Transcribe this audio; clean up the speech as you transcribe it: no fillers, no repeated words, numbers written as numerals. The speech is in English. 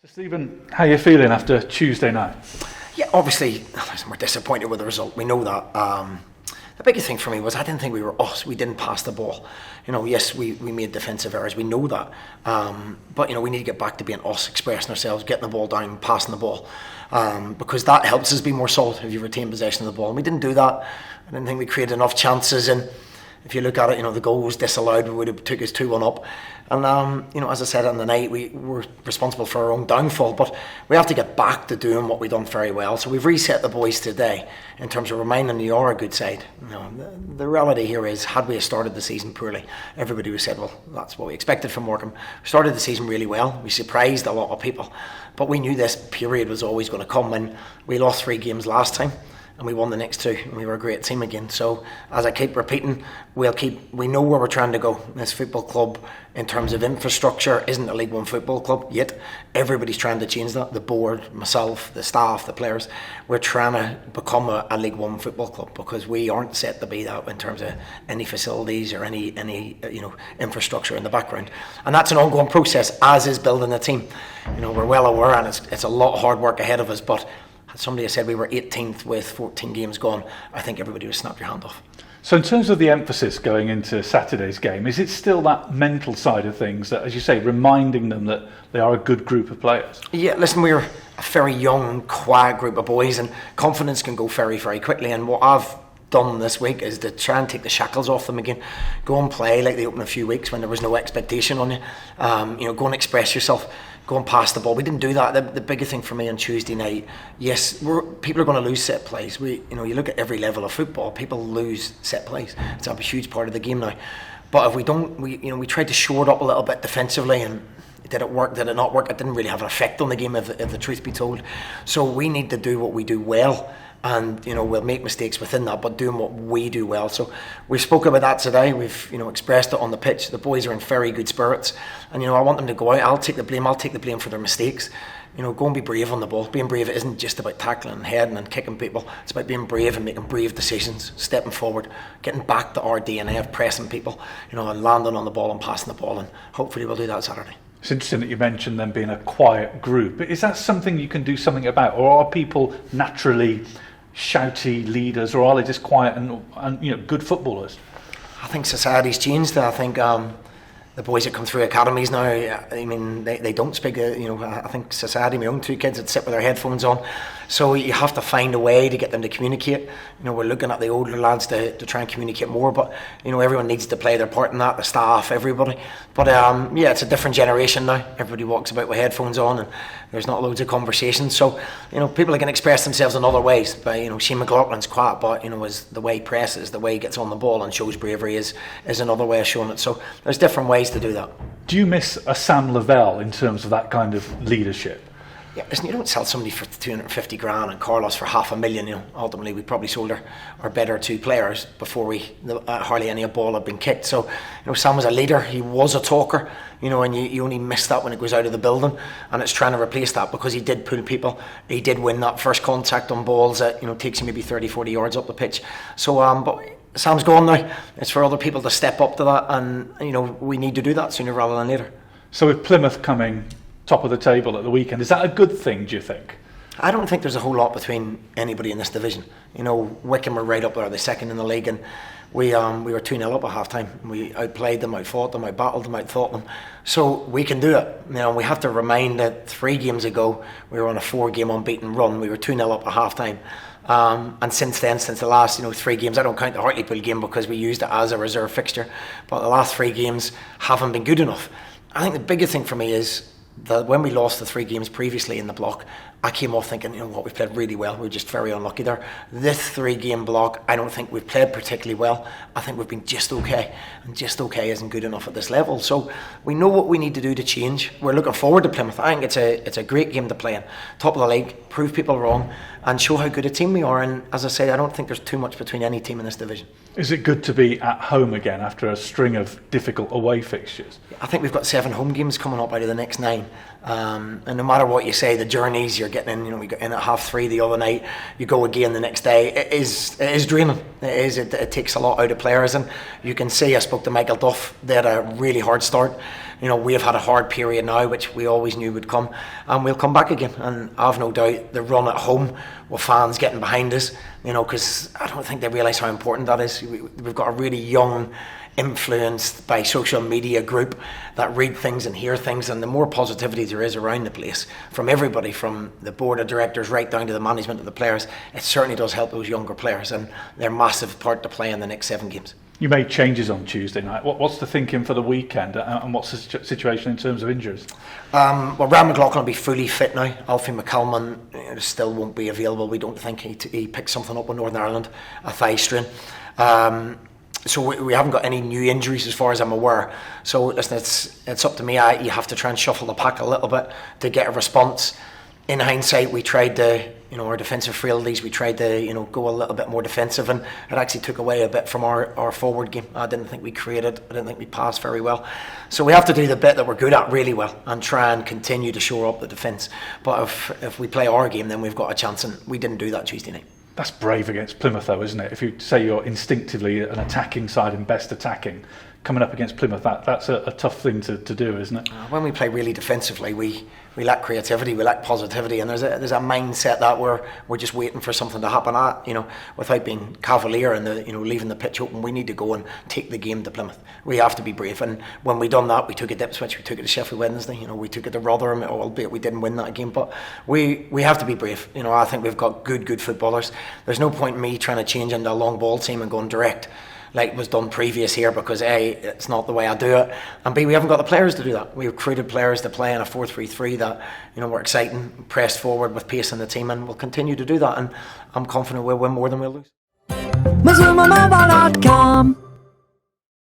So Stephen, how are you feeling after Tuesday night? Yeah, obviously, listen, we're disappointed with the result. We know that. The biggest thing for me was I didn't think we were us. We didn't pass the ball. Yes, we made defensive errors. We know that. But, we need to get back to being us, expressing ourselves, getting the ball down, passing the ball. Because that helps us be more solid if you retain possession of the ball. And we didn't do that. I didn't think we created enough chances. And if you look at it, the goal was disallowed. We would have took us 2-1 up. And, as I said on the night, we were responsible for our own downfall. But we have to get back to doing what we've done very well. So we've reset the boys today in terms of reminding them you are a good side. The reality here is, had we started the season poorly, everybody would have said, well, that's what we expected from Morecambe. We started the season really well. We surprised a lot of people. But we knew this period was always going to come. And we lost 3 games last time. And we won the next 2, and we were a great team again. So, as I keep repeating, we know where we're trying to go. This football club, in terms of infrastructure, isn't a League One football club yet. Everybody's trying to change that. The board, myself, the staff, the players. We're trying to become a League One football club because we aren't set to be that in terms of any facilities or any infrastructure in the background. And that's an ongoing process, as is building a team. We're well aware, and it's a lot of hard work ahead of us, but somebody has said we were 18th with 14 games gone. I think everybody would snap your hand off. So in terms of the emphasis going into Saturday's game, is it still that mental side of things that, as you say, reminding them that they are a good group of players? Yeah, listen, we're a very young, quiet group of boys, and confidence can go very, very quickly. And what I've done this week is to try and take the shackles off them again. Go and play like they opened a few weeks when there was no expectation on you. Go and express yourself. Go and pass the ball. We didn't do that. The biggest thing for me on Tuesday night, yes, people are going to lose set plays. You look at every level of football, people lose set plays. It's a huge part of the game now. But if we don't, we tried to shore it up a little bit defensively, and did it work? Did it not work? It didn't really have an effect on the game, if the truth be told. So we need to do what we do well. And we'll make mistakes within that, but doing what we do well. So we spoke about that today. We've expressed it on the pitch. The boys are in very good spirits, and I want them to go out. I'll take the blame for their mistakes. Go and be brave on the ball. Being brave isn't just about tackling and heading and kicking people. It's about being brave and making brave decisions, stepping forward, getting back to our DNA of pressing people, and landing on the ball and passing the ball. And hopefully we'll do that Saturday. It's interesting that you mentioned them being a quiet group. Is that something you can do something about, or are people naturally shouty leaders, or are they just quiet and good footballers? I think society's changed. I think the boys that come through academies now, they don't speak. I think society, my own 2 kids that sit with their headphones on, so you have to find a way to get them to communicate. We're looking at the older lads to try and communicate more, but everyone needs to play their part in that, the staff, everybody. But it's a different generation now. Everybody walks about with headphones on, and there's not loads of conversations. So people can express themselves in other ways. By Shane McLaughlin's quiet, but is the way he presses, the way he gets on the ball and shows bravery is another way of showing it. So there's different ways to do that. Do you miss a Sam Lavelle in terms of that kind of leadership? Yeah, listen, you don't sell somebody for 250 grand and Carlos for $500,000. Ultimately, we probably sold our better 2 players before hardly any ball had been kicked. So, Sam was a leader. He was a talker. And you only miss that when it goes out of the building. And it's trying to replace that because he did pull people. He did win that first contact on balls that takes you maybe 30, 40 yards up the pitch. So, but Sam's gone now. It's for other people to step up to that, and we need to do that sooner rather than later. So with Plymouth coming top of the table at the weekend, is that a good thing, do you think? I don't think there's a whole lot between anybody in this division. Wycombe were right up there, the second in the league, and we were 2-0 up at half time. We outplayed them, outfought them, outbattled them, outthought them. So we can do it. We have to remind that 3 games ago we were on a 4-game unbeaten run. We were 2-0 up at half time. And since then, since the last 3 games, I don't count the Hartlepool game because we used it as a reserve fixture, but the last 3 games haven't been good enough. I think the biggest thing for me is that when we lost the 3 games previously in the block, I came off thinking, we've played really well. We're just very unlucky there. This 3-game block, I don't think we've played particularly well. I think we've been just okay, and just okay isn't good enough at this level. So we know what we need to do to change. We're looking forward to Plymouth. I think it's a great game to play in. Top of the league, prove people wrong, and show how good a team we are. And as I say, I don't think there's too much between any team in this division. Is it good to be at home again after a string of difficult away fixtures? I think we've got 7 home games coming up out of the next 9. And no matter what you say, the journeys you're getting in, we got in at 3:30 the other night, you go again the next day, it is draining. It takes a lot out of players, and you can see, I spoke to Michael Duff, they had a really hard start. We have had a hard period now, which we always knew would come, and we'll come back again. And I've no doubt the run at home with fans getting behind us, because I don't think they realise how important that is. We've got a really young, influenced by social media group that read things and hear things, and the more positivity there is around the place from everybody, from the board of directors right down to the management of the players, it certainly does help those younger players, and they're a massive part to play in the next 7 games. You made changes on Tuesday night. What's the thinking for the weekend, and what's the situation in terms of injuries? Well, Ryan McLaughlin will be fully fit now. Alfie McCalman still won't be available. We don't think he picked something up in Northern Ireland, a thigh strain. So we haven't got any new injuries as far as I'm aware. So listen, it's up to me. You have to try and shuffle the pack a little bit to get a response. In hindsight, we tried to, our defensive frailties, we tried to, go a little bit more defensive, and it actually took away a bit from our forward game. I didn't think we created, I didn't think we passed very well. So we have to do the bit that we're good at really well and try and continue to shore up the defence. But if we play our game, then we've got a chance, and we didn't do that Tuesday night. That's brave against Plymouth, though, isn't it? If you say you're instinctively an attacking side and best attacking, coming up against Plymouth, that's a tough thing to do, isn't it? When we play really defensively, we lack creativity, we lack positivity, and there's a mindset that we're just waiting for something to happen without being cavalier and leaving the pitch open. We need to go and take the game to Plymouth. We have to be brave, and when we done that, we took it to Ipswich, we took it to Sheffield Wednesday, we took it to Rotherham, albeit we didn't win that game, but we have to be brave. I think we've got good footballers. There's no point in me trying to change into a long ball team and going direct like was done previous here, because A, it's not the way I do it, and B, we haven't got the players to do that. We've recruited players to play in a 4-3-3 that we're exciting, pressed forward with pace in the team, and we'll continue to do that, and I'm confident we'll win more than we'll lose.